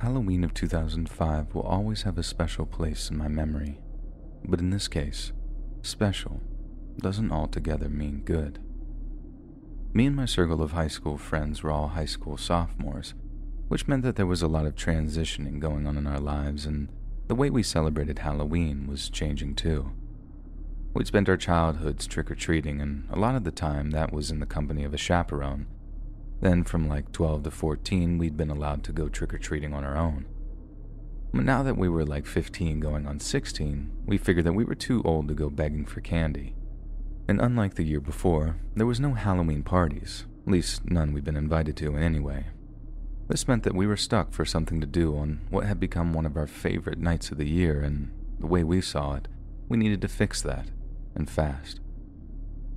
Halloween of 2005 will always have a special place in my memory. But in this case, special doesn't altogether mean good. Me and my circle of high school friends were all high school sophomores, which meant that there was a lot of transitioning going on in our lives, and the way we celebrated Halloween was changing too. We'd spent our childhoods trick-or-treating, and a lot of the time that was in the company of a chaperone. Then from like 12 to 14, we'd been allowed to go trick-or-treating on our own. But now that we were like 15 going on 16, we figured that we were too old to go begging for candy. And unlike the year before, there was no Halloween parties, at least none we'd been invited to in any way. This meant that we were stuck for something to do on what had become one of our favorite nights of the year, and the way we saw it, we needed to fix that, and fast.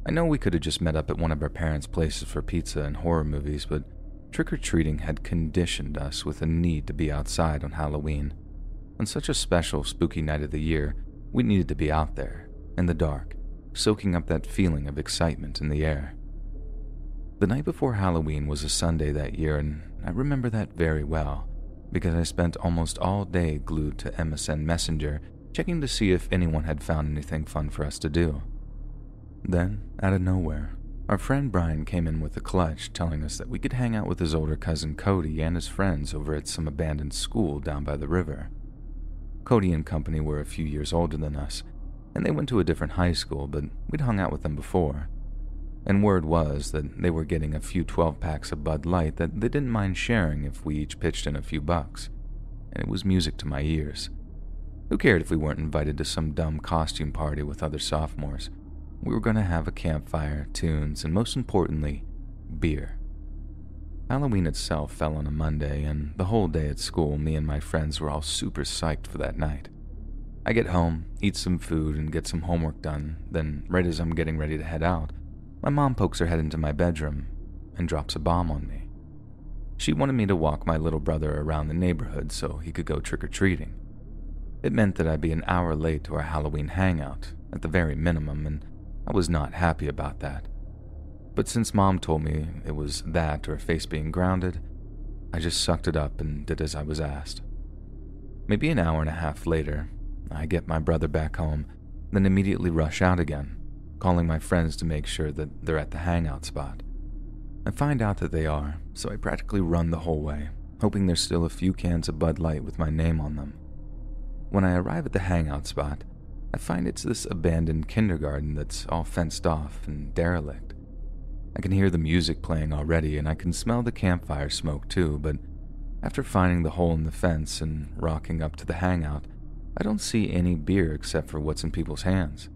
I know we could have just met up at one of our parents' places for pizza and horror movies, but trick-or-treating had conditioned us with a need to be outside on Halloween. On such a special, spooky night of the year, we needed to be out there, in the dark, soaking up that feeling of excitement in the air. The night before Halloween was a Sunday that year, and I remember that very well, because I spent almost all day glued to MSN Messenger, checking to see if anyone had found anything fun for us to do. Then, out of nowhere, our friend Brian came in with a clutch telling us that we could hang out with his older cousin Cody and his friends over at some abandoned school down by the river. Cody and company were a few years older than us, and they went to a different high school, but we'd hung out with them before. And word was that they were getting a few 12-packs of Bud Light that they didn't mind sharing if we each pitched in a few bucks, and it was music to my ears. Who cared if we weren't invited to some dumb costume party with other sophomores? We were going to have a campfire, tunes, and most importantly, beer. Halloween itself fell on a Monday, and the whole day at school, me and my friends were all super psyched for that night. I get home, eat some food, and get some homework done, then right as I'm getting ready to head out, my mom pokes her head into my bedroom and drops a bomb on me. She wanted me to walk my little brother around the neighborhood so he could go trick-or-treating. It meant that I'd be an hour late to our Halloween hangout, at the very minimum, and I was not happy about that. But since Mom told me it was that or face being grounded, I just sucked it up and did as I was asked. Maybe an hour and a half later, I get my brother back home, then immediately rush out again, calling my friends to make sure that they're at the hangout spot. I find out that they are, so I practically run the whole way, hoping there's still a few cans of Bud Light with my name on them. When I arrive at the hangout spot, I find it's this abandoned kindergarten that's all fenced off and derelict. I can hear the music playing already, and I can smell the campfire smoke too, but after finding the hole in the fence and rocking up to the hangout, I don't see any beer except for what's in people's hands.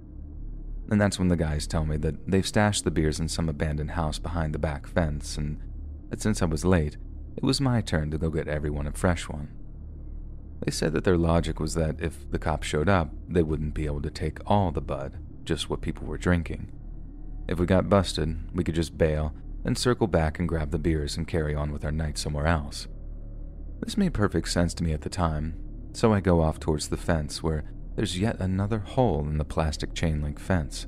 And that's when the guys tell me that they've stashed the beers in some abandoned house behind the back fence, and that since I was late, it was my turn to go get everyone a fresh one. They said that their logic was that if the cops showed up, they wouldn't be able to take all the bud, just what people were drinking. If we got busted, we could just bail, then circle back and grab the beers and carry on with our night somewhere else. This made perfect sense to me at the time, so I go off towards the fence where there's yet another hole in the plastic chain-link fence.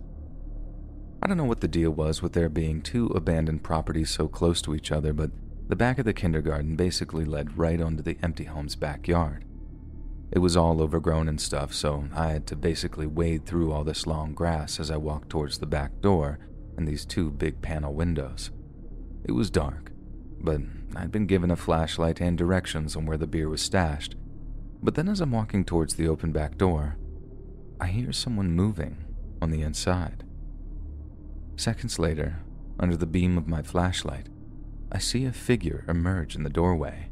I don't know what the deal was with there being two abandoned properties so close to each other, but the back of the kindergarten basically led right onto the empty home's backyard. It was all overgrown and stuff, so I had to basically wade through all this long grass as I walked towards the back door and these two big panel windows. It was dark, but I'd been given a flashlight and directions on where the beer was stashed. But then as I'm walking towards the open back door, I hear someone moving on the inside. Seconds later, under the beam of my flashlight, I see a figure emerge in the doorway.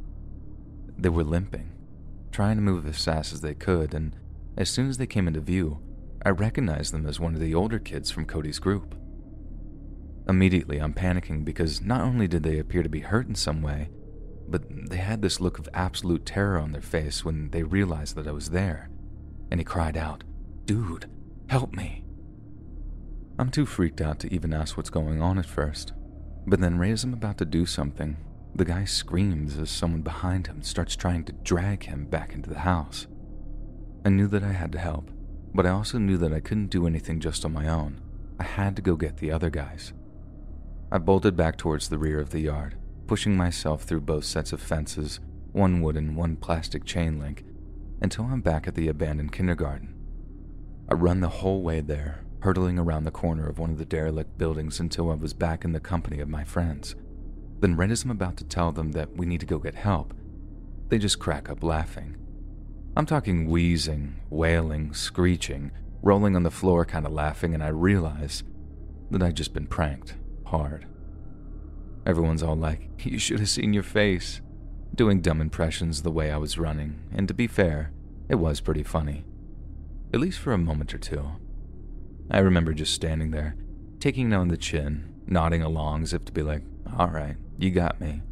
They were limping, trying to move as fast as they could, and as soon as they came into view, I recognized them as one of the older kids from Cody's group. Immediately, I'm panicking because not only did they appear to be hurt in some way, but they had this look of absolute terror on their face when they realized that I was there, and he cried out, "Dude, help me." I'm too freaked out to even ask what's going on at first, but then right as I'm about to do something, the guy screams as someone behind him starts trying to drag him back into the house. I knew that I had to help, but I also knew that I couldn't do anything just on my own. I had to go get the other guys. I bolted back towards the rear of the yard, pushing myself through both sets of fences, one wooden, one plastic chain link, until I'm back at the abandoned kindergarten. I run the whole way there, hurtling around the corner of one of the derelict buildings until I was back in the company of my friends. Then right as I'm about to tell them that we need to go get help, they just crack up laughing. I'm talking wheezing, wailing, screeching, rolling on the floor kind of laughing, and I realize that I'd just been pranked hard. Everyone's all like, "You should have seen your face," doing dumb impressions the way I was running, and to be fair, it was pretty funny. At least for a moment or two. I remember just standing there, taking it on the chin, nodding along as if to be like, "Alright, you got me."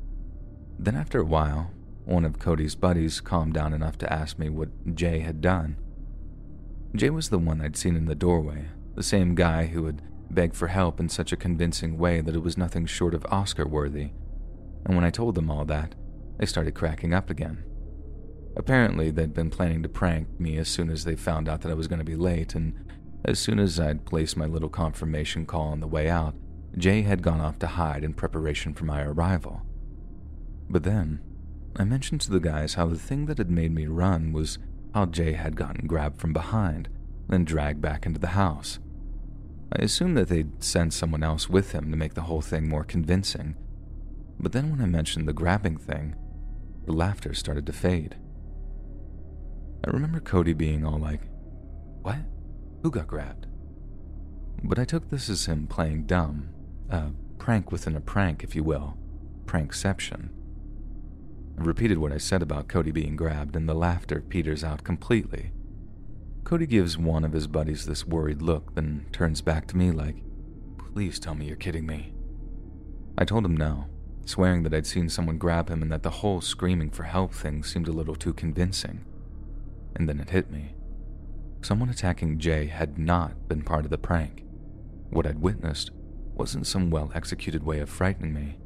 Then after a while, one of Cody's buddies calmed down enough to ask me what Jay had done. Jay was the one I'd seen in the doorway, the same guy who had begged for help in such a convincing way that it was nothing short of Oscar-worthy. And when I told them all that, they started cracking up again. Apparently, they'd been planning to prank me as soon as they found out that I was going to be late, and as soon as I'd placed my little confirmation call on the way out, Jay had gone off to hide in preparation for my arrival. But then, I mentioned to the guys how the thing that had made me run was how Jay had gotten grabbed from behind, then dragged back into the house. I assumed that they'd sent someone else with him to make the whole thing more convincing. But then when I mentioned the grabbing thing, the laughter started to fade. I remember Cody being all like, "What? Who got grabbed?" But I took this as him playing dumb, a prank within a prank, if you will, prankception. I repeated what I said about Cody being grabbed, and the laughter peters out completely. Cody gives one of his buddies this worried look, then turns back to me like, "Please tell me you're kidding me." I told him no, swearing that I'd seen someone grab him and that the whole screaming for help thing seemed a little too convincing. And then it hit me. Someone attacking Jay had not been part of the prank. What I'd witnessed wasn't some well-executed way of frightening me.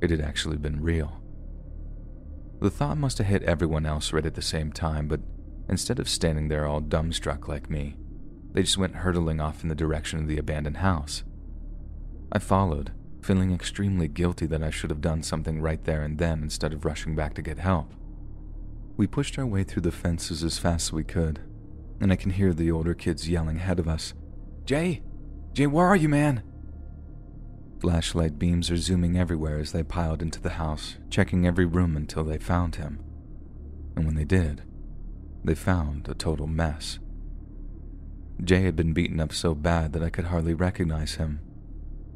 It had actually been real. The thought must have hit everyone else right at the same time, but instead of standing there all dumbstruck like me, they just went hurtling off in the direction of the abandoned house. I followed, feeling extremely guilty that I should have done something right there and then instead of rushing back to get help. We pushed our way through the fences as fast as we could, and I can hear the older kids yelling ahead of us, Jay, where are you, man?" Flashlight beams are zooming everywhere as they piled into the house, checking every room until they found him. And when they did, they found a total mess. Jay had been beaten up so bad that I could hardly recognize him.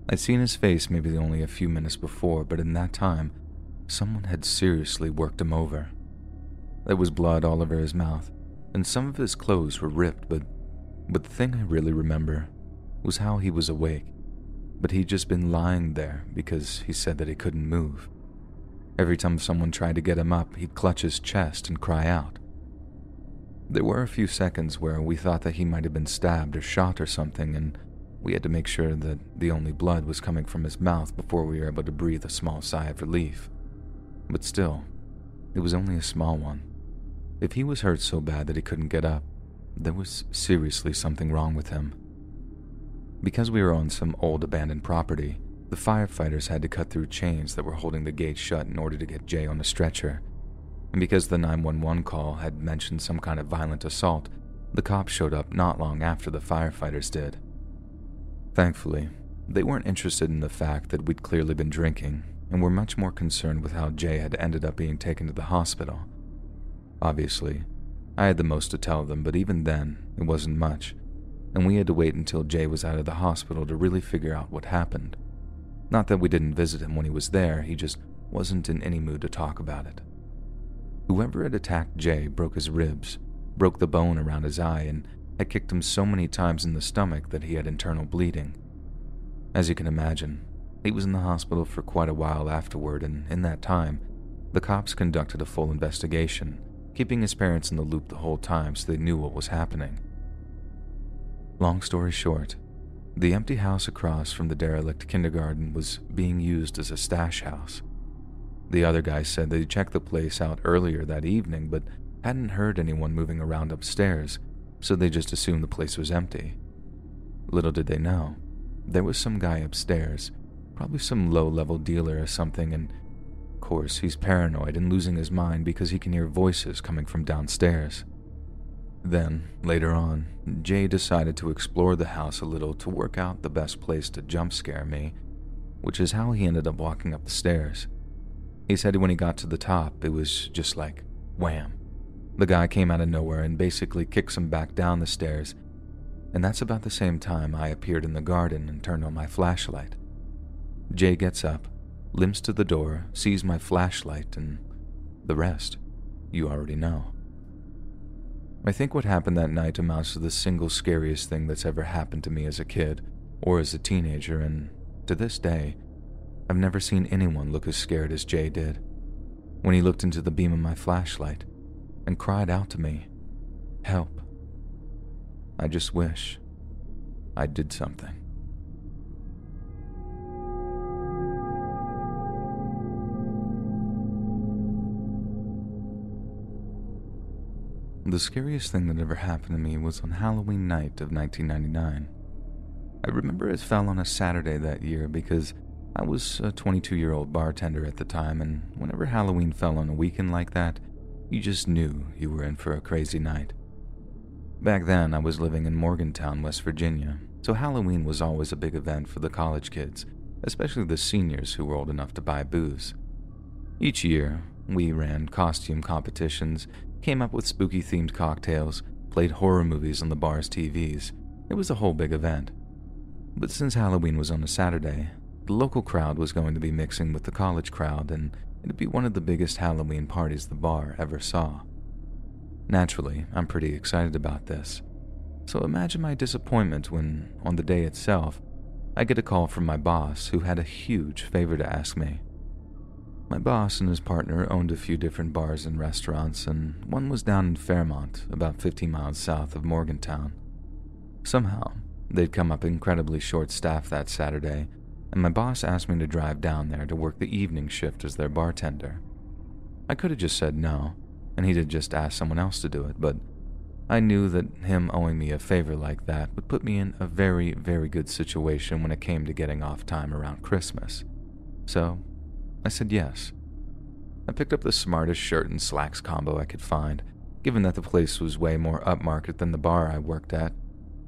I'd seen his face maybe only a few minutes before, but in that time, someone had seriously worked him over. There was blood all over his mouth, and some of his clothes were ripped, but the thing I really remember was how he was awake, but he'd just been lying there because he said that he couldn't move. Every time someone tried to get him up, he'd clutch his chest and cry out. There were a few seconds where we thought that he might have been stabbed or shot or something, and we had to make sure that the only blood was coming from his mouth before we were able to breathe a small sigh of relief. But still, it was only a small one. If he was hurt so bad that he couldn't get up, there was seriously something wrong with him. Because we were on some old abandoned property, the firefighters had to cut through chains that were holding the gate shut in order to get Jay on a stretcher. And because the 911 call had mentioned some kind of violent assault, the cops showed up not long after the firefighters did. Thankfully, they weren't interested in the fact that we'd clearly been drinking, and were much more concerned with how Jay had ended up being taken to the hospital. Obviously, I had the most to tell them, but even then, it wasn't much, and we had to wait until Jay was out of the hospital to really figure out what happened. Not that we didn't visit him when he was there, he just wasn't in any mood to talk about it. Whoever had attacked Jay broke his ribs, broke the bone around his eye, and had kicked him so many times in the stomach that he had internal bleeding. As you can imagine, he was in the hospital for quite a while afterward, and in that time, the cops conducted a full investigation, keeping his parents in the loop the whole time so they knew what was happening. Long story short, the empty house across from the derelict kindergarten was being used as a stash house. The other guys said they checked the place out earlier that evening, but hadn't heard anyone moving around upstairs, so they just assumed the place was empty. Little did they know, there was some guy upstairs, probably some low-level dealer or something, and Of course, he's paranoid and losing his mind because he can hear voices coming from downstairs. Then, later on, Jay decided to explore the house a little to work out the best place to jump scare me, which is how he ended up walking up the stairs. He said when he got to the top, it was just like, wham. The guy came out of nowhere and basically kicks him back down the stairs, and that's about the same time I appeared in the garden and turned on my flashlight. Jay gets up, limps to the door, sees my flashlight, and the rest, you already know. I think what happened that night amounts to the single scariest thing that's ever happened to me as a kid or as a teenager, and to this day, I've never seen anyone look as scared as Jay did when he looked into the beam of my flashlight and cried out to me, "Help." I just wish I did something. The scariest thing that ever happened to me was on Halloween night of 1999. I remember it fell on a Saturday that year because I was a 22-year-old bartender at the time, and whenever Halloween fell on a weekend like that, you just knew you were in for a crazy night. Back then, I was living in Morgantown, West Virginia, so Halloween was always a big event for the college kids, especially the seniors who were old enough to buy booze. Each year, we ran costume competitions, came up with spooky-themed cocktails, played horror movies on the bar's TVs. It was a whole big event. But since Halloween was on a Saturday, the local crowd was going to be mixing with the college crowd, and it'd be one of the biggest Halloween parties the bar ever saw. Naturally, I'm pretty excited about this. So imagine my disappointment when, on the day itself, I get a call from my boss who had a huge favor to ask me. My boss and his partner owned a few different bars and restaurants, and one was down in Fairmont, about 15 miles south of Morgantown. Somehow, they'd come up incredibly short-staffed that Saturday, and my boss asked me to drive down there to work the evening shift as their bartender. I could have just said no, and he'd have just asked someone else to do it, but I knew that him owing me a favor like that would put me in a very, very good situation when it came to getting off time around Christmas. So, I said yes. I picked up the smartest shirt and slacks combo I could find, given that the place was way more upmarket than the bar I worked at,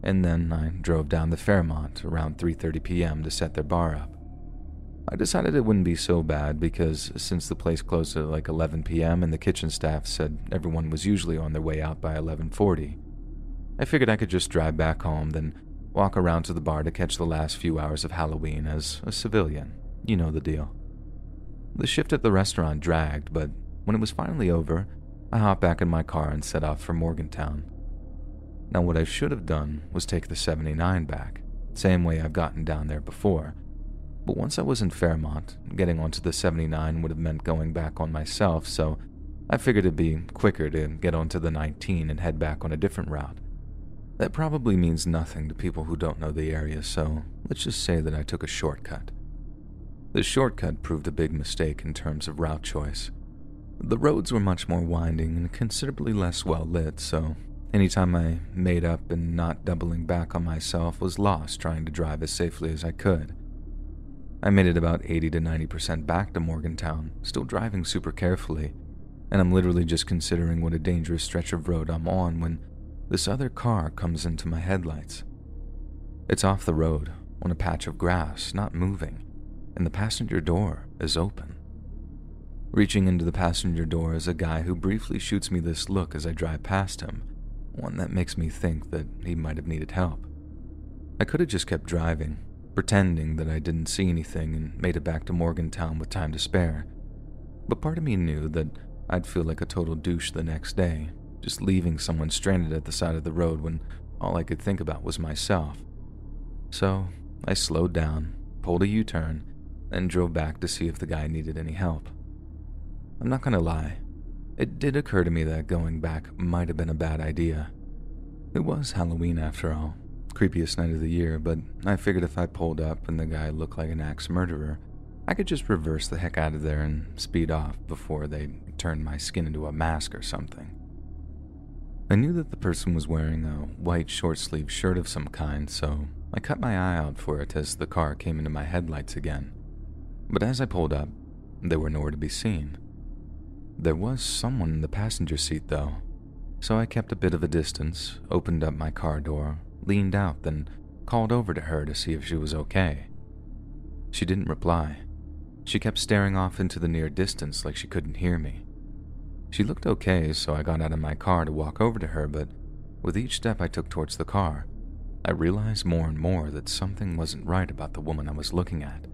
and then I drove down to Fairmont around 3:30 p.m. to set their bar up. I decided it wouldn't be so bad because since the place closed at like 11 p.m. and the kitchen staff said everyone was usually on their way out by 11:40, I figured I could just drive back home, then walk around to the bar to catch the last few hours of Halloween as a civilian. You know the deal. The shift at the restaurant dragged, but when it was finally over, I hopped back in my car and set off for Morgantown. Now, what I should have done was take the 79 back, same way I've gotten down there before. But once I was in Fairmont, getting onto the 79 would have meant going back on myself, so I figured it'd be quicker to get onto the 19 and head back on a different route. That probably means nothing to people who don't know the area, so let's just say that I took a shortcut. The shortcut proved a big mistake in terms of route choice. The roads were much more winding and considerably less well lit, so anytime I made up and not doubling back on myself was lost trying to drive as safely as I could. I made it about 80 to 90% back to Morgantown, still driving super carefully, and I'm literally just considering what a dangerous stretch of road I'm on when this other car comes into my headlights. It's off the road, on a patch of grass, not moving, and the passenger door is open. Reaching into the passenger door is a guy who briefly shoots me this look as I drive past him, one that makes me think that he might have needed help. I could have just kept driving, pretending that I didn't see anything and made it back to Morgantown with time to spare, but part of me knew that I'd feel like a total douche the next day, just leaving someone stranded at the side of the road when all I could think about was myself. So I slowed down, pulled a U-turn, and drove back to see if the guy needed any help. I'm not gonna lie, it did occur to me that going back might have been a bad idea. It was Halloween after all, creepiest night of the year, but I figured if I pulled up and the guy looked like an axe murderer, I could just reverse the heck out of there and speed off before they turned my skin into a mask or something. I knew that the person was wearing a white short-sleeved shirt of some kind, so I cut my eye out for it as the car came into my headlights again. But as I pulled up, They were nowhere to be seen. There was someone in the passenger seat, though, so I kept a bit of a distance, opened up my car door, leaned out, then called over to her to see if she was okay. She didn't reply. She kept staring off into the near distance like she couldn't hear me. She looked okay, so I got out of my car to walk over to her, but with each step I took towards the car, I realized more and more that something wasn't right about the woman I was looking at.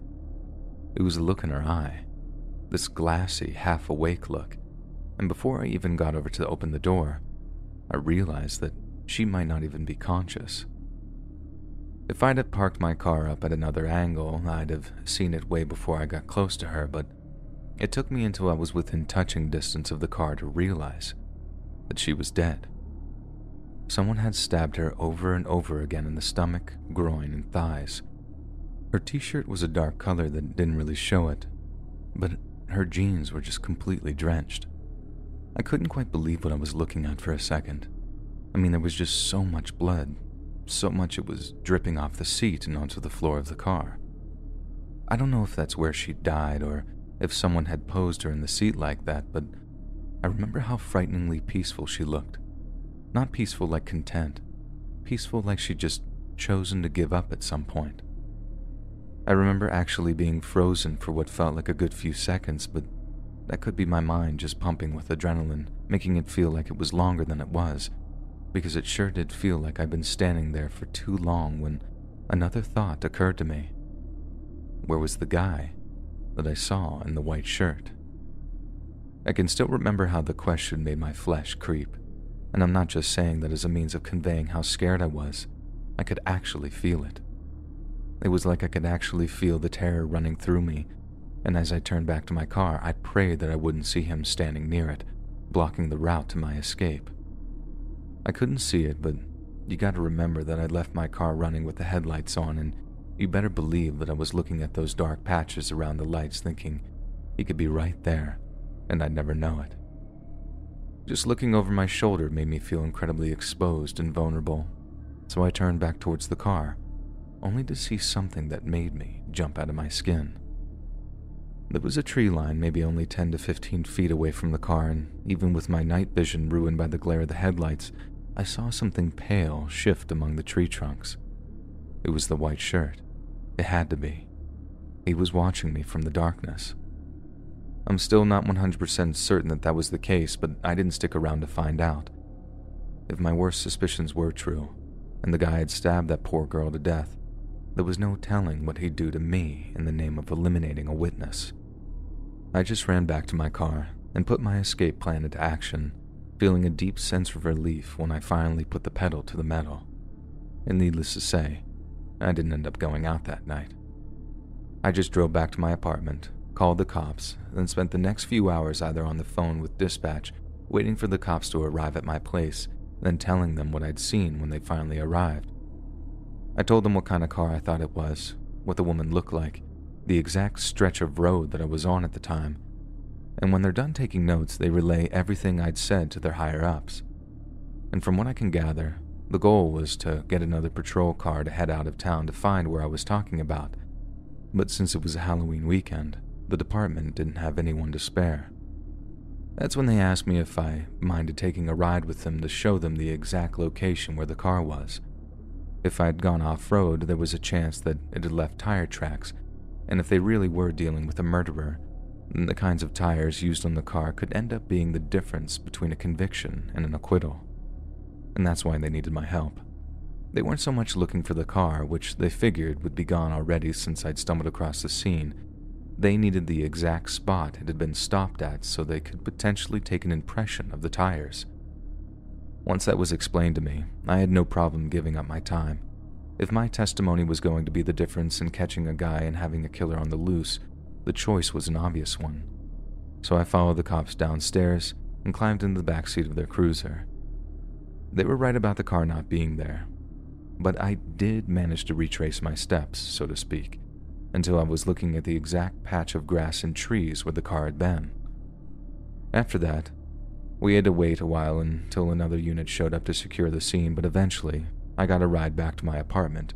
It was the look in her eye, this glassy, half-awake look, and before I even got over to open the door, I realized that she might not even be conscious. If I'd have parked my car up at another angle, I'd have seen it way before I got close to her, but it took me until I was within touching distance of the car to realize that she was dead. Someone had stabbed her over and over again in the stomach, groin, and thighs. Her t-shirt was a dark color that didn't really show it, but her jeans were just completely drenched. I couldn't quite believe what I was looking at for a second. I mean, there was just so much blood, so much it was dripping off the seat and onto the floor of the car. I don't know if that's where she died or if someone had posed her in the seat like that, but I remember how frighteningly peaceful she looked. Not peaceful like content, peaceful like she'd just chosen to give up at some point. I remember actually being frozen for what felt like a good few seconds, but that could be my mind just pumping with adrenaline, making it feel like it was longer than it was, because it sure did feel like I'd been standing there for too long when another thought occurred to me. Where was the guy that I saw in the white shirt? I can still remember how the question made my flesh creep, and I'm not just saying that as a means of conveying how scared I was. I could actually feel it. It was like I could actually feel the terror running through me, and as I turned back to my car, I prayed that I wouldn't see him standing near it, blocking the route to my escape. I couldn't see it, but you gotta remember that I'd left my car running with the headlights on, and you better believe that I was looking at those dark patches around the lights thinking he could be right there, and I'd never know it. Just looking over my shoulder made me feel incredibly exposed and vulnerable, so I turned back towards the car, only to see something that made me jump out of my skin. There was a tree line maybe only 10 to 15 feet away from the car, and even with my night vision ruined by the glare of the headlights, I saw something pale shift among the tree trunks. It was the white shirt. It had to be. He was watching me from the darkness. I'm still not 100% certain that was the case, but I didn't stick around to find out. If my worst suspicions were true, and the guy had stabbed that poor girl to death, there was no telling what he'd do to me in the name of eliminating a witness. I just ran back to my car and put my escape plan into action, feeling a deep sense of relief when I finally put the pedal to the metal. And needless to say, I didn't end up going out that night. I just drove back to my apartment, called the cops, then spent the next few hours either on the phone with dispatch, waiting for the cops to arrive at my place, then telling them what I'd seen when they finally arrived. I told them what kind of car I thought it was, what the woman looked like, the exact stretch of road that I was on at the time, and when they're done taking notes, they relay everything I'd said to their higher-ups. And from what I can gather, the goal was to get another patrol car to head out of town to find where I was talking about, but since it was a Halloween weekend, the department didn't have anyone to spare. That's when they asked me if I minded taking a ride with them to show them the exact location where the car was. If I'd gone off-road, there was a chance that it had left tire tracks, and if they really were dealing with a murderer, then the kinds of tires used on the car could end up being the difference between a conviction and an acquittal. And that's why they needed my help. They weren't so much looking for the car, which they figured would be gone already since I'd stumbled across the scene. They needed the exact spot it had been stopped at so they could potentially take an impression of the tires. Once that was explained to me, I had no problem giving up my time. If my testimony was going to be the difference in catching a guy and having a killer on the loose, the choice was an obvious one. So I followed the cops downstairs and climbed into the backseat of their cruiser. They were right about the car not being there, but I did manage to retrace my steps, so to speak, until I was looking at the exact patch of grass and trees where the car had been. After that, we had to wait a while until another unit showed up to secure the scene, but eventually I got a ride back to my apartment,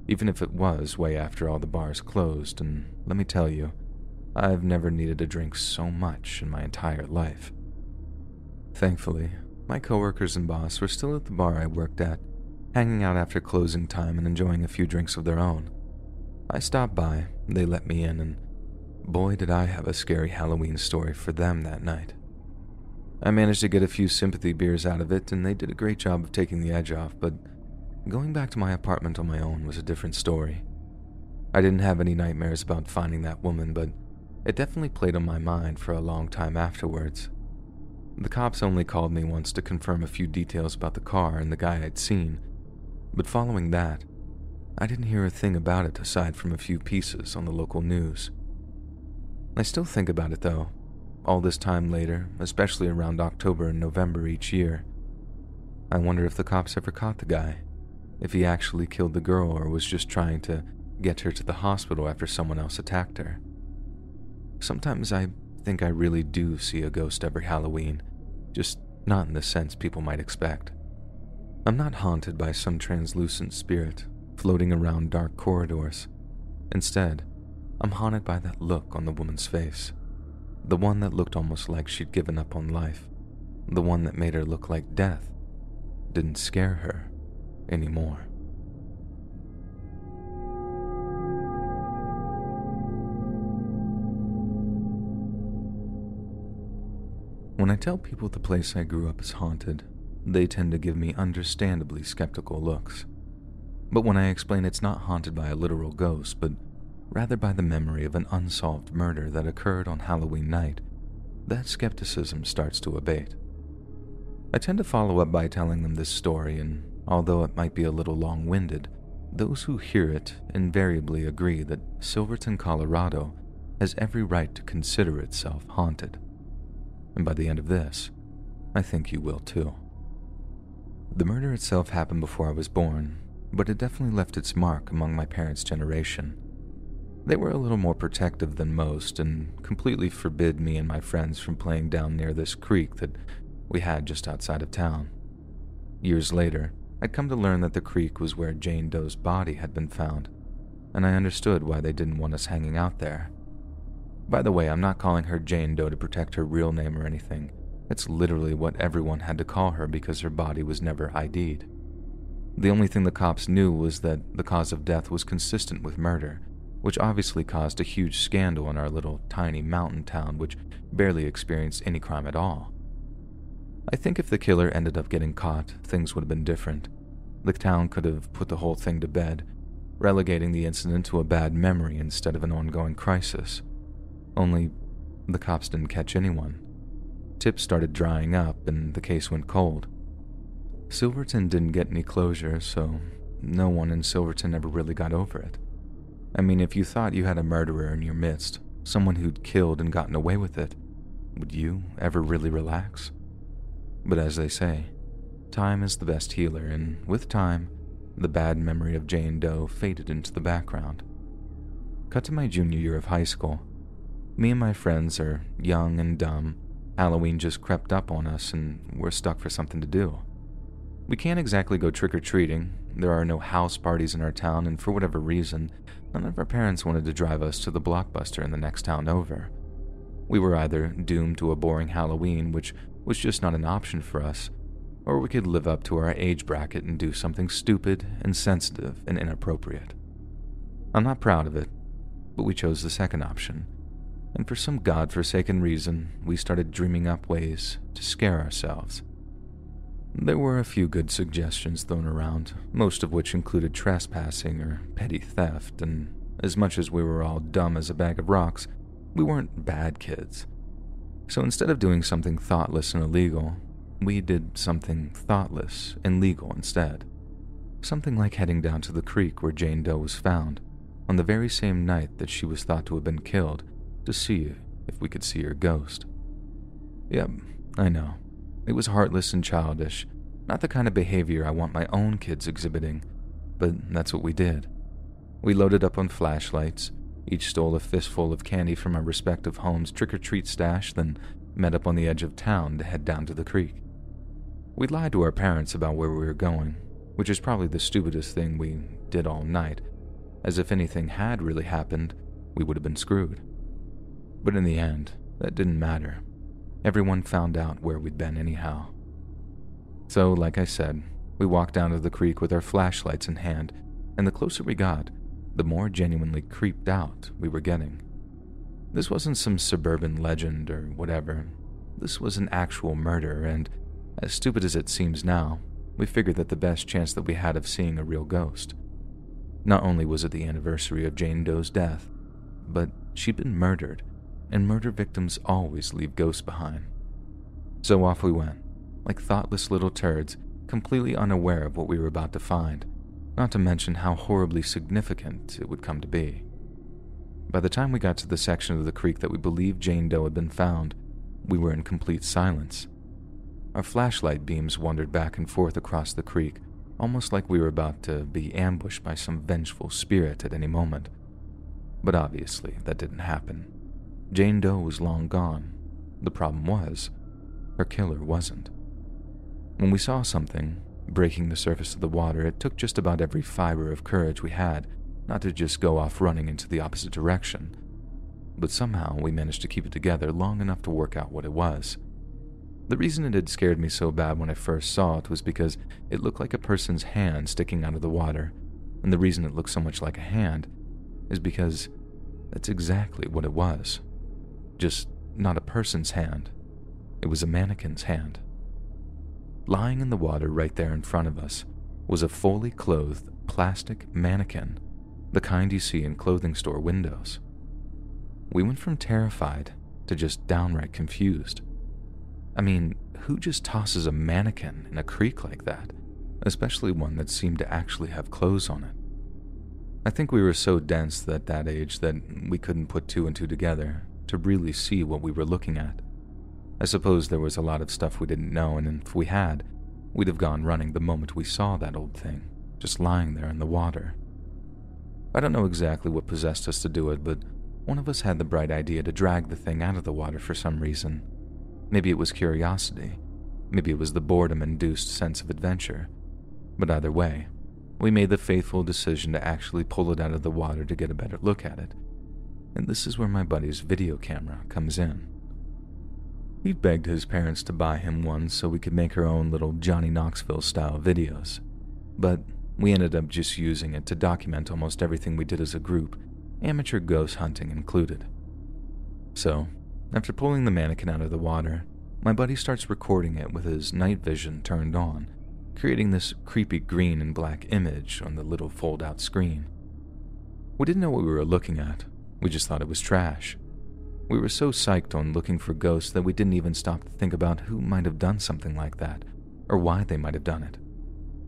even if it was way after all the bars closed, and let me tell you, I've never needed a drink so much in my entire life. Thankfully, my coworkers and boss were still at the bar I worked at, hanging out after closing time and enjoying a few drinks of their own. I stopped by, they let me in, and boy did I have a scary Halloween story for them that night. I managed to get a few sympathy beers out of it, and they did a great job of taking the edge off, but going back to my apartment on my own was a different story. I didn't have any nightmares about finding that woman, but it definitely played on my mind for a long time afterwards. The cops only called me once to confirm a few details about the car and the guy I'd seen, but following that, I didn't hear a thing about it aside from a few pieces on the local news. I still think about it though, all this time later, especially around October and November each year. I wonder if the cops ever caught the guy, if he actually killed the girl or was just trying to get her to the hospital after someone else attacked her. Sometimes I think I really do see a ghost every Halloween, just not in the sense people might expect. I'm not haunted by some translucent spirit floating around dark corridors. Instead, I'm haunted by that look on the woman's face. The one that looked almost like she'd given up on life. The one that made her look like death didn't scare her anymore. When I tell people the place I grew up is haunted, they tend to give me understandably skeptical looks. But when I explain it's not haunted by a literal ghost, but rather by the memory of an unsolved murder that occurred on Halloween night, that skepticism starts to abate. I tend to follow up by telling them this story, and although it might be a little long-winded, those who hear it invariably agree that Silverton, Colorado has every right to consider itself haunted. And by the end of this, I think you will too. The murder itself happened before I was born, but it definitely left its mark among my parents' generation. They were a little more protective than most and completely forbid me and my friends from playing down near this creek that we had just outside of town. Years later, I'd come to learn that the creek was where Jane Doe's body had been found, and I understood why they didn't want us hanging out there. By the way, I'm not calling her Jane Doe to protect her real name or anything. It's literally what everyone had to call her because her body was never ID'd. The only thing the cops knew was that the cause of death was consistent with murder, which obviously caused a huge scandal in our little tiny mountain town which barely experienced any crime at all. I think if the killer ended up getting caught, things would have been different. The town could have put the whole thing to bed, relegating the incident to a bad memory instead of an ongoing crisis. Only, the cops didn't catch anyone. Tips started drying up and the case went cold. Silverton didn't get any closure, so no one in Silverton ever really got over it. I mean, if you thought you had a murderer in your midst, someone who'd killed and gotten away with it, would you ever really relax? But as they say, time is the best healer, and with time, the bad memory of Jane Doe faded into the background. Cut to my junior year of high school. Me and my friends are young and dumb. Halloween just crept up on us and we're stuck for something to do. We can't exactly go trick-or-treating. There are no house parties in our town, and for whatever reason, none of our parents wanted to drive us to the Blockbuster in the next town over. We were either doomed to a boring Halloween, which was just not an option for us, or we could live up to our age bracket and do something stupid, insensitive, and inappropriate. I'm not proud of it, but we chose the second option. And for some godforsaken reason, we started dreaming up ways to scare ourselves. There were a few good suggestions thrown around, most of which included trespassing or petty theft, and as much as we were all dumb as a bag of rocks, we weren't bad kids. So instead of doing something thoughtless and illegal, we did something thoughtless and legal instead. Something like heading down to the creek where Jane Doe was found, on the very same night that she was thought to have been killed, to see if we could see her ghost. Yep, I know. It was heartless and childish, not the kind of behavior I want my own kids exhibiting, but that's what we did. We loaded up on flashlights, each stole a fistful of candy from our respective homes' trick-or-treat stash, then met up on the edge of town to head down to the creek. We lied to our parents about where we were going, which is probably the stupidest thing we did all night, as if anything had really happened, we would have been screwed. But in the end, that didn't matter. Everyone found out where we'd been anyhow. So, like I said, we walked down to the creek with our flashlights in hand, and the closer we got, the more genuinely creeped out we were getting. This wasn't some suburban legend or whatever. This was an actual murder, and as stupid as it seems now, we figured that the best chance that we had of seeing a real ghost. Not only was it the anniversary of Jane Doe's death, but she'd been murdered, and murder victims always leave ghosts behind. So off we went, like thoughtless little turds, completely unaware of what we were about to find, not to mention how horribly significant it would come to be. By the time we got to the section of the creek that we believed Jane Doe had been found, we were in complete silence. Our flashlight beams wandered back and forth across the creek, almost like we were about to be ambushed by some vengeful spirit at any moment. But obviously, that didn't happen. Jane Doe was long gone. The problem was, her killer wasn't. When we saw something breaking the surface of the water, it took just about every fiber of courage we had not to just go off running into the opposite direction. But somehow we managed to keep it together long enough to work out what it was. The reason it had scared me so bad when I first saw it was because it looked like a person's hand sticking out of the water, and the reason it looked so much like a hand is because that's exactly what it was. Just not a person's hand. It was a mannequin's hand. Lying in the water right there in front of us was a fully clothed plastic mannequin, the kind you see in clothing store windows. We went from terrified to just downright confused. I mean, who just tosses a mannequin in a creek like that, especially one that seemed to actually have clothes on it? I think we were so dense at that age that we couldn't put two and two together to really see what we were looking at. I suppose there was a lot of stuff we didn't know, and if we had, we'd have gone running the moment we saw that old thing, just lying there in the water. I don't know exactly what possessed us to do it, but one of us had the bright idea to drag the thing out of the water for some reason. Maybe it was curiosity. Maybe it was the boredom-induced sense of adventure. But either way, we made the faithful decision to actually pull it out of the water to get a better look at it. And this is where my buddy's video camera comes in. He begged his parents to buy him one so we could make our own little Johnny Knoxville-style videos. But we ended up just using it to document almost everything we did as a group, amateur ghost hunting included. So, after pulling the mannequin out of the water, my buddy starts recording it with his night vision turned on, creating this creepy green and black image on the little fold-out screen. We didn't know what we were looking at. We just thought it was trash. We were so psyched on looking for ghosts that we didn't even stop to think about who might have done something like that, or why they might have done it.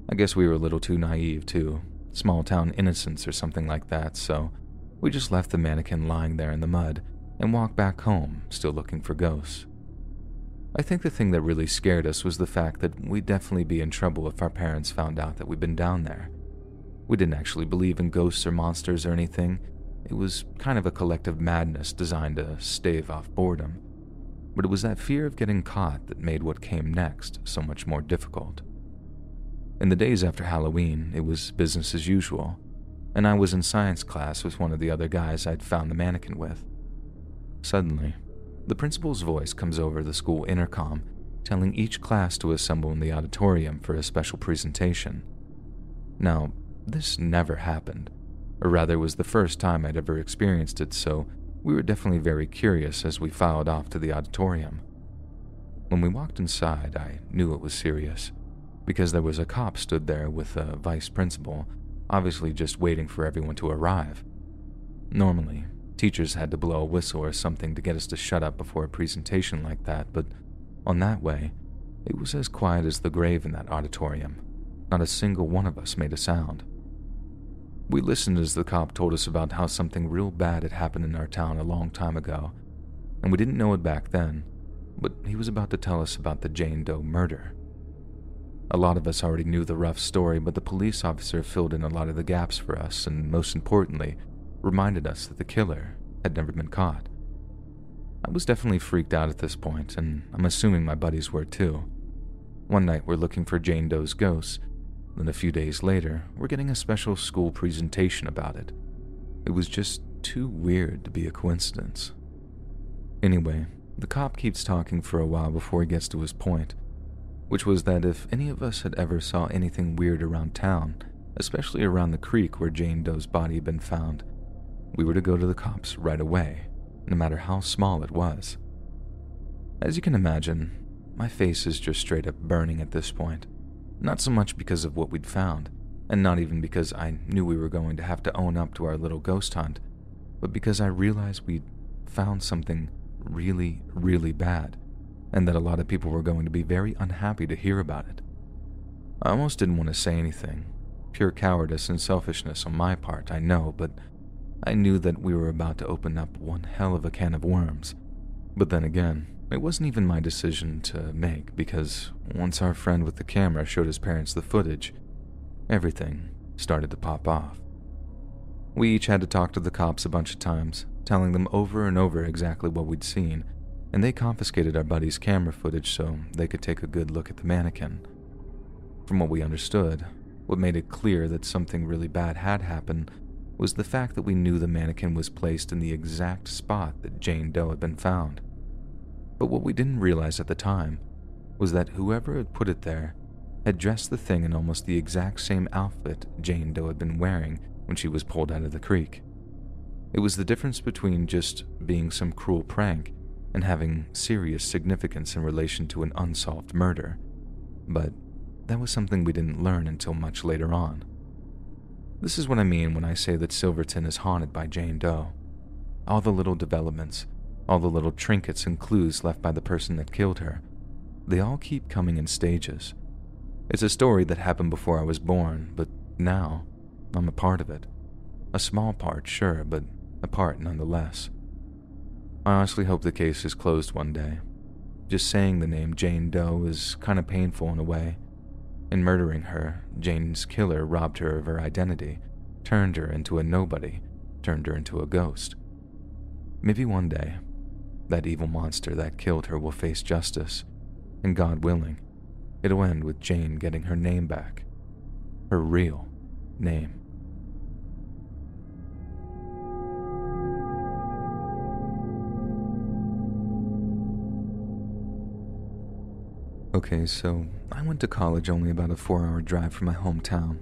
I guess we were a little too naive, too. Small-town innocence or something like that, so we just left the mannequin lying there in the mud and walked back home, still looking for ghosts. I think the thing that really scared us was the fact that we'd definitely be in trouble if our parents found out that we'd been down there. We didn't actually believe in ghosts or monsters or anything. It was kind of a collective madness designed to stave off boredom. But it was that fear of getting caught that made what came next so much more difficult. In the days after Halloween, it was business as usual, and I was in science class with one of the other guys I'd found the mannequin with. Suddenly, the principal's voice comes over the school intercom, telling each class to assemble in the auditorium for a special presentation. Now, this never happened, or rather was the first time I'd ever experienced it, so we were definitely very curious as we filed off to the auditorium. When we walked inside, I knew it was serious, because there was a cop stood there with a vice principal, obviously just waiting for everyone to arrive. Normally, teachers had to blow a whistle or something to get us to shut up before a presentation like that, but on that way, it was as quiet as the grave in that auditorium. Not a single one of us made a sound. We listened as the cop told us about how something real bad had happened in our town a long time ago, and we didn't know it back then, but he was about to tell us about the Jane Doe murder. A lot of us already knew the rough story, but the police officer filled in a lot of the gaps for us, and most importantly, reminded us that the killer had never been caught. I was definitely freaked out at this point, and I'm assuming my buddies were too. One night we're looking for Jane Doe's ghost, then a few days later, we're getting a special school presentation about it. It was just too weird to be a coincidence. Anyway, the cop keeps talking for a while before he gets to his point, which was that if any of us had ever saw anything weird around town, especially around the creek where Jane Doe's body had been found, we were to go to the cops right away, no matter how small it was. As you can imagine, my face is just straight up burning at this point, not so much because of what we'd found, and not even because I knew we were going to have to own up to our little ghost hunt, but because I realized we'd found something really, really bad, and that a lot of people were going to be very unhappy to hear about it. I almost didn't want to say anything. Pure cowardice and selfishness on my part, I know, but I knew that we were about to open up one hell of a can of worms. But then again, it wasn't even my decision to make, because once our friend with the camera showed his parents the footage, everything started to pop off. We each had to talk to the cops a bunch of times, telling them over and over exactly what we'd seen, and they confiscated our buddy's camera footage so they could take a good look at the mannequin. From what we understood, what made it clear that something really bad had happened was the fact that we knew the mannequin was placed in the exact spot that Jane Doe had been found. But what we didn't realize at the time was that whoever had put it there had dressed the thing in almost the exact same outfit Jane Doe had been wearing when she was pulled out of the creek. It was the difference between just being some cruel prank and having serious significance in relation to an unsolved murder. But that was something we didn't learn until much later on. This is what I mean when I say that Silverton is haunted by Jane Doe. All the little developments, all the little trinkets and clues left by the person that killed her, they all keep coming in stages. It's a story that happened before I was born, but now I'm a part of it. A small part, sure, but a part nonetheless. I honestly hope the case is closed one day. Just saying the name Jane Doe is kind of painful in a way. In murdering her, Jane's killer robbed her of her identity, turned her into a nobody, turned her into a ghost. Maybe one day, that evil monster that killed her will face justice, and God willing, it'll end with Jane getting her name back. Her real name. Okay, so I went to college only about a 4-hour drive from my hometown,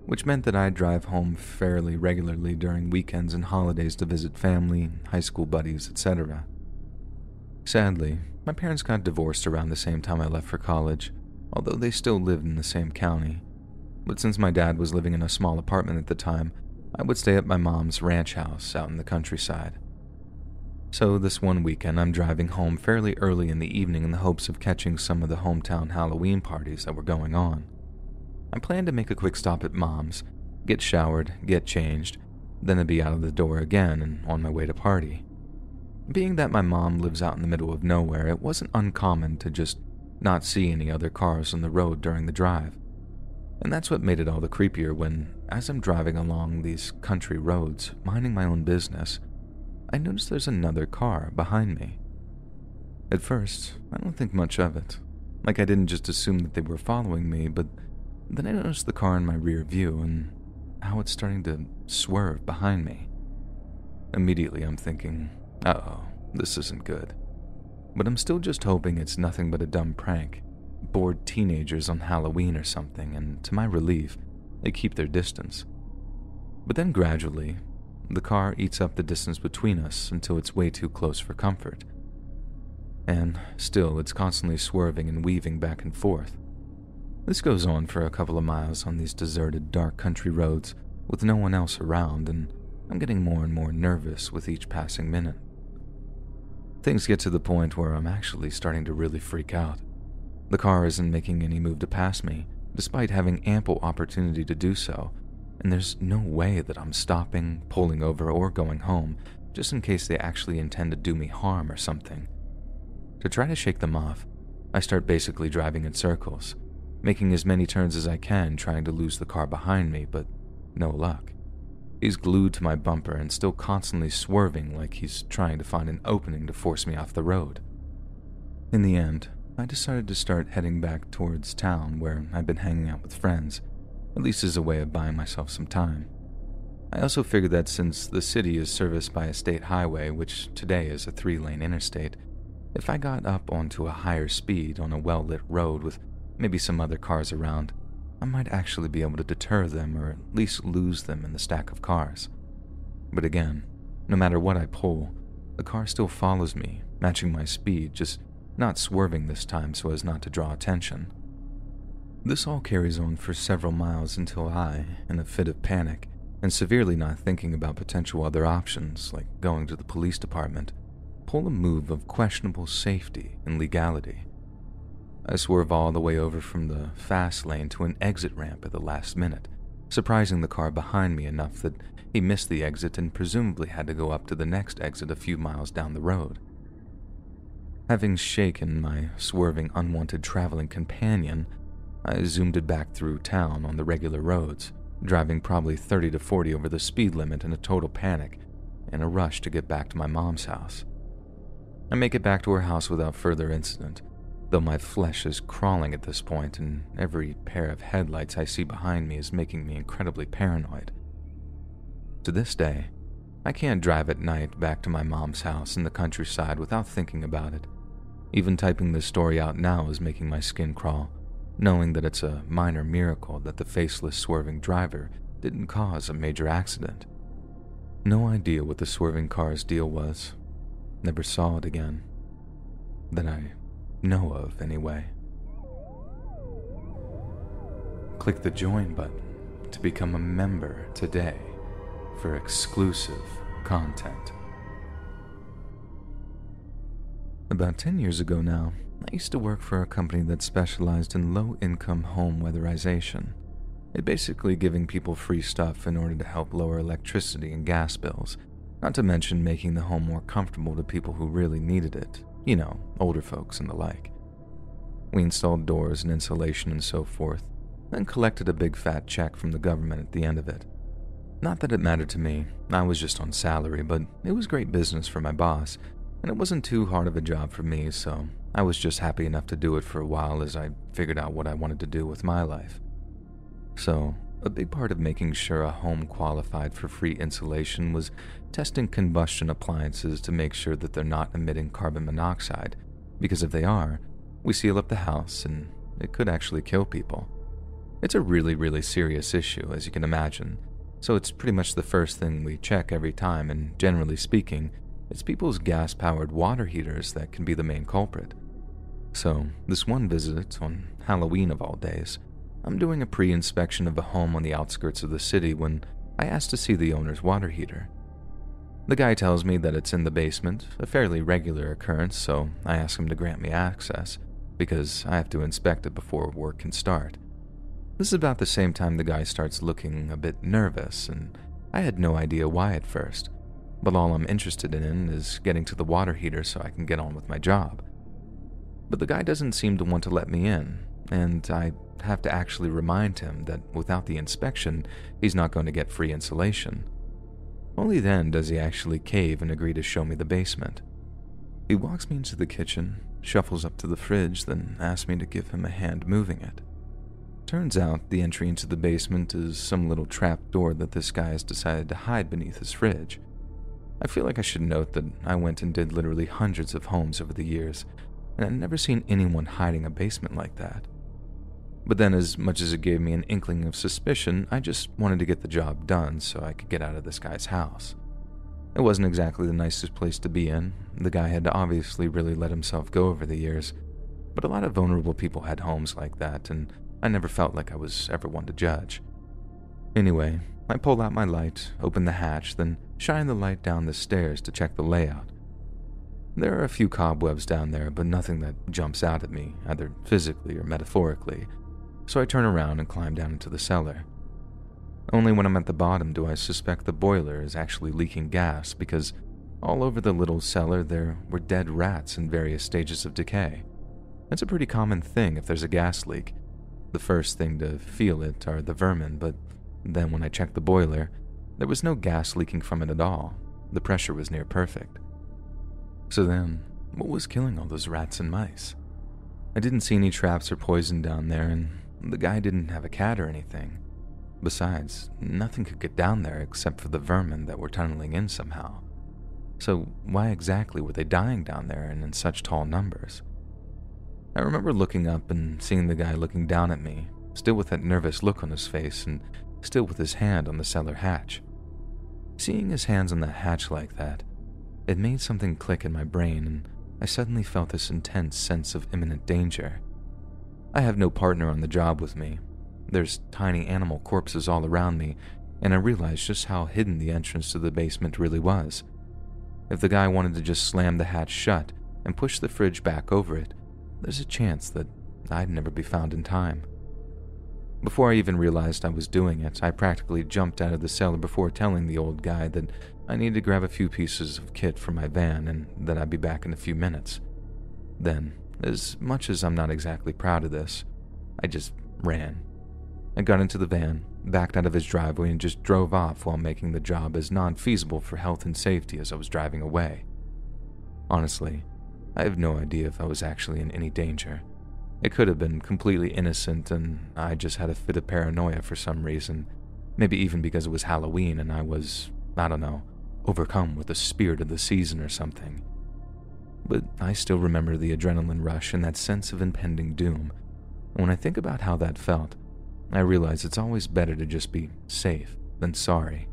which meant that I'd drive home fairly regularly during weekends and holidays to visit family, high school buddies, etc. Sadly, my parents got divorced around the same time I left for college, although they still lived in the same county. But since my dad was living in a small apartment at the time, I would stay at my mom's ranch house out in the countryside. So this one weekend, I'm driving home fairly early in the evening in the hopes of catching some of the hometown Halloween parties that were going on. I planned to make a quick stop at Mom's, get showered, get changed, then I'd be out of the door again and on my way to party. Being that my mom lives out in the middle of nowhere, it wasn't uncommon to just not see any other cars on the road during the drive. And that's what made it all the creepier when, as I'm driving along these country roads, minding my own business, I noticed there's another car behind me. At first, I don't think much of it. Like I didn't just assume that they were following me, but then I noticed the car in my rear view and how it's starting to swerve behind me. Immediately I'm thinking, uh-oh, this isn't good. But I'm still just hoping it's nothing but a dumb prank. Bored teenagers on Halloween or something, and to my relief, they keep their distance. But then gradually, the car eats up the distance between us until it's way too close for comfort. And still, it's constantly swerving and weaving back and forth. This goes on for a couple of miles on these deserted, dark country roads with no one else around, and I'm getting more and more nervous with each passing minute. Things get to the point where I'm actually starting to really freak out. The car isn't making any move to pass me, despite having ample opportunity to do so, and there's no way that I'm stopping, pulling over, or going home, just in case they actually intend to do me harm or something. To try to shake them off, I start basically driving in circles, making as many turns as I can trying to lose the car behind me, but no luck. He's glued to my bumper and still constantly swerving like he's trying to find an opening to force me off the road. In the end, I decided to start heading back towards town where I'd been hanging out with friends, at least as a way of buying myself some time. I also figured that since the city is serviced by a state highway, which today is a 3-lane interstate, if I got up onto a higher speed on a well-lit road with maybe some other cars around, I might actually be able to deter them or at least lose them in the stack of cars. But again, no matter what I pull, the car still follows me, matching my speed, just not swerving this time so as not to draw attention. This all carries on for several miles until I, in a fit of panic, and severely not thinking about potential other options like going to the police department, pull a move of questionable safety and legality. I swerve all the way over from the fast lane to an exit ramp at the last minute, surprising the car behind me enough that he missed the exit and presumably had to go up to the next exit a few miles down the road. Having shaken my swerving unwanted traveling companion, I zoomed it back through town on the regular roads, driving probably 30 to 40 over the speed limit in a total panic and a rush to get back to my mom's house. I make it back to her house without further incident, though my flesh is crawling at this point and every pair of headlights I see behind me is making me incredibly paranoid. To this day, I can't drive at night back to my mom's house in the countryside without thinking about it. Even typing this story out now is making my skin crawl, knowing that it's a minor miracle that the faceless swerving driver didn't cause a major accident. No idea what the swerving car's deal was. Never saw it again. That I know of, anyway. Click the join button to become a member today for exclusive content. About 10 years ago now, I used to work for a company that specialized in low-income home weatherization. It basically giving people free stuff in order to help lower electricity and gas bills, not to mention making the home more comfortable to people who really needed it, older folks and the like. We installed doors and insulation and so forth, then collected a big fat check from the government at the end of it. Not that it mattered to me, I was just on salary, but it was great business for my boss, and it wasn't too hard of a job for me, so I was just happy enough to do it for a while as I figured out what I wanted to do with my life. So, a big part of making sure a home qualified for free insulation was testing combustion appliances to make sure that they're not emitting carbon monoxide, because if they are, we seal up the house and it could actually kill people. It's a really, really serious issue, as you can imagine, so it's pretty much the first thing we check every time, and generally speaking, it's people's gas-powered water heaters that can be the main culprit. So, this one visit, on Halloween of all days, I'm doing a pre-inspection of a home on the outskirts of the city when I ask to see the owner's water heater. The guy tells me that it's in the basement, a fairly regular occurrence, so I ask him to grant me access, because I have to inspect it before work can start. This is about the same time the guy starts looking a bit nervous, and I had no idea why at first, but all I'm interested in is getting to the water heater so I can get on with my job. But the guy doesn't seem to want to let me in, and I have to actually remind him that without the inspection, he's not going to get free insulation. Only then does he actually cave and agree to show me the basement. He walks me into the kitchen, shuffles up to the fridge, then asks me to give him a hand moving it. Turns out the entry into the basement is some little trap door that this guy has decided to hide beneath his fridge. I feel like I should note that I went and did literally hundreds of homes over the years, and I'd never seen anyone hiding a basement like that. But then, as much as it gave me an inkling of suspicion, I just wanted to get the job done so I could get out of this guy's house. It wasn't exactly the nicest place to be in. The guy had obviously really let himself go over the years, but a lot of vulnerable people had homes like that, and I never felt like I was ever one to judge. Anyway, I pull out my light, open the hatch, then shine the light down the stairs to check the layout. There are a few cobwebs down there, but nothing that jumps out at me, either physically or metaphorically, so I turn around and climb down into the cellar. Only when I'm at the bottom do I suspect the boiler is actually leaking gas, because all over the little cellar there were dead rats in various stages of decay. It's a pretty common thing if there's a gas leak. The first thing to feel it are the vermin, but then when I checked the boiler, there was no gas leaking from it at all. The pressure was near perfect. So then, what was killing all those rats and mice? I didn't see any traps or poison down there, and the guy didn't have a cat or anything. Besides, nothing could get down there except for the vermin that were tunneling in somehow. So why exactly were they dying down there and in such tall numbers? I remember looking up and seeing the guy looking down at me, still with that nervous look on his face and still with his hand on the cellar hatch. Seeing his hands on the hatch like that, it made something click in my brain, and I suddenly felt this intense sense of imminent danger. I have no partner on the job with me. There's tiny animal corpses all around me, and I realized just how hidden the entrance to the basement really was. If the guy wanted to just slam the hatch shut and push the fridge back over it, there's a chance that I'd never be found in time. Before I even realized I was doing it, I practically jumped out of the cellar before telling the old guy that I needed to grab a few pieces of kit for my van and that I'd be back in a few minutes. Then, as much as I'm not exactly proud of this, I just ran. I got into the van, backed out of his driveway, and just drove off while making the job as non-feasible for health and safety as I was driving away. Honestly, I have no idea if I was actually in any danger. It could have been completely innocent and I just had a fit of paranoia for some reason, maybe even because it was Halloween and I was, I don't know, overcome with the spirit of the season or something. But I still remember the adrenaline rush and that sense of impending doom. And when I think about how that felt, I realize it's always better to just be safe than sorry,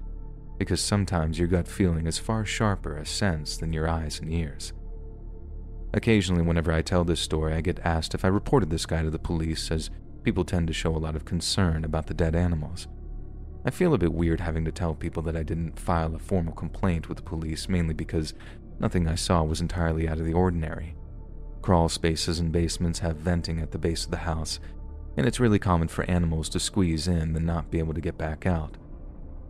because sometimes your gut feeling is far sharper a sense than your eyes and ears. Occasionally, whenever I tell this story, I get asked if I reported this guy to the police, as people tend to show a lot of concern about the dead animals. I feel a bit weird having to tell people that I didn't file a formal complaint with the police, mainly because nothing I saw was entirely out of the ordinary. Crawl spaces and basements have venting at the base of the house, and it's really common for animals to squeeze in and not be able to get back out.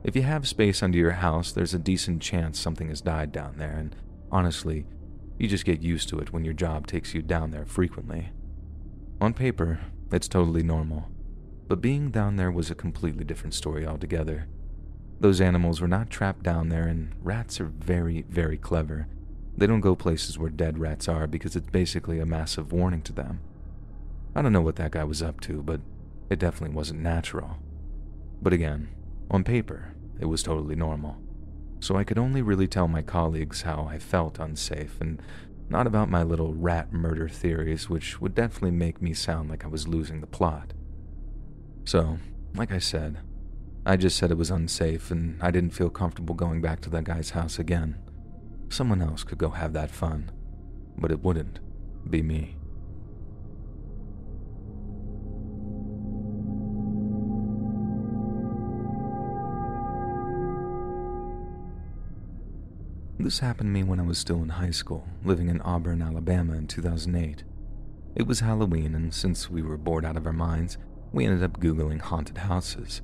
If you have space under your house, there's a decent chance something has died down there, and honestly, you just get used to it when your job takes you down there frequently. On paper, it's totally normal, but being down there was a completely different story altogether. Those animals were not trapped down there, and rats are very, very clever. They don't go places where dead rats are because it's basically a massive warning to them. I don't know what that guy was up to, but it definitely wasn't natural. But again, on paper, it was totally normal. So I could only really tell my colleagues how I felt unsafe and not about my little rat murder theories, which would definitely make me sound like I was losing the plot. So, like I said, I just said it was unsafe and I didn't feel comfortable going back to that guy's house again. Someone else could go have that fun, but it wouldn't be me. This happened to me when I was still in high school, living in Auburn, Alabama in 2008. It was Halloween, and since we were bored out of our minds, we ended up Googling haunted houses.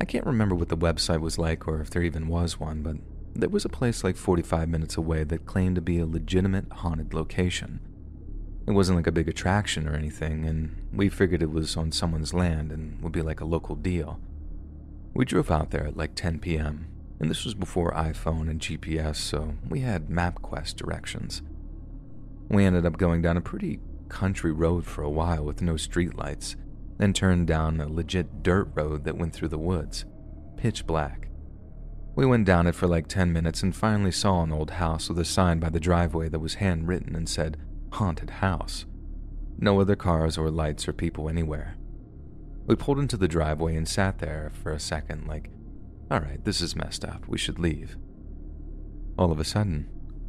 I can't remember what the website was like or if there even was one, but there was a place like 45 minutes away that claimed to be a legitimate haunted location. It wasn't like a big attraction or anything, and we figured it was on someone's land and would be like a local deal. We drove out there at like 10 p.m., and this was before iPhone and GPS, so we had MapQuest directions. We ended up going down a pretty country road for a while with no streetlights, then turned down a legit dirt road that went through the woods, pitch black. We went down it for like 10 minutes and finally saw an old house with a sign by the driveway that was handwritten and said, "Haunted House." No other cars or lights or people anywhere. We pulled into the driveway and sat there for a second like, alright, this is messed up, we should leave. All of a sudden,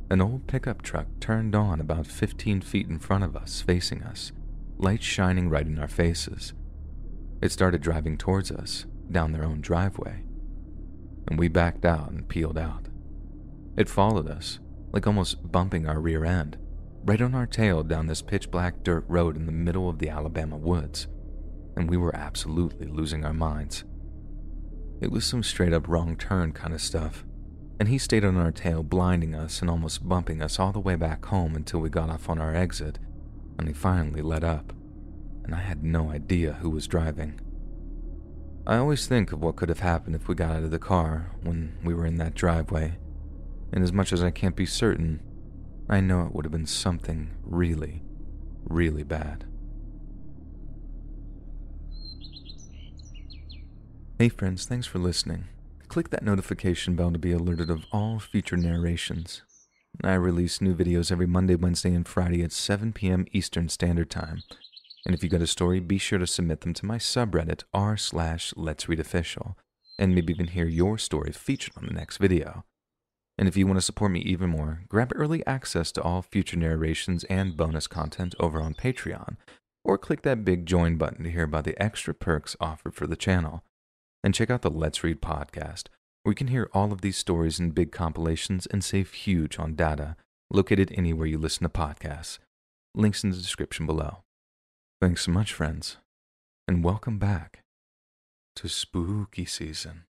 an old pickup truck turned on about 15 feet in front of us, facing us, lights shining right in our faces. It started driving towards us, down their own driveway, and we backed out and peeled out. It followed us, like almost bumping our rear end, right on our tail down this pitch-black dirt road in the middle of the Alabama woods, and we were absolutely losing our minds. It was some straight-up wrong turn kind of stuff, and he stayed on our tail, blinding us and almost bumping us all the way back home until we got off on our exit, and he finally let up, and I had no idea who was driving. I always think of what could have happened if we got out of the car when we were in that driveway, and as much as I can't be certain, I know it would have been something really, really bad. Hey friends, thanks for listening. Click that notification bell to be alerted of all future narrations. I release new videos every Monday, Wednesday, and Friday at 7 p.m. Eastern Standard Time. And if you got a story, be sure to submit them to my subreddit r/Let'sReadOfficial, and maybe even hear your story featured on the next video. And if you want to support me even more, grab early access to all future narrations and bonus content over on Patreon, or click that big join button to hear about the extra perks offered for the channel. And check out the Let's Read podcast, where you can hear all of these stories in big compilations and save huge on data, located anywhere you listen to podcasts. Links in the description below. Thanks so much, friends, and welcome back to spooky season.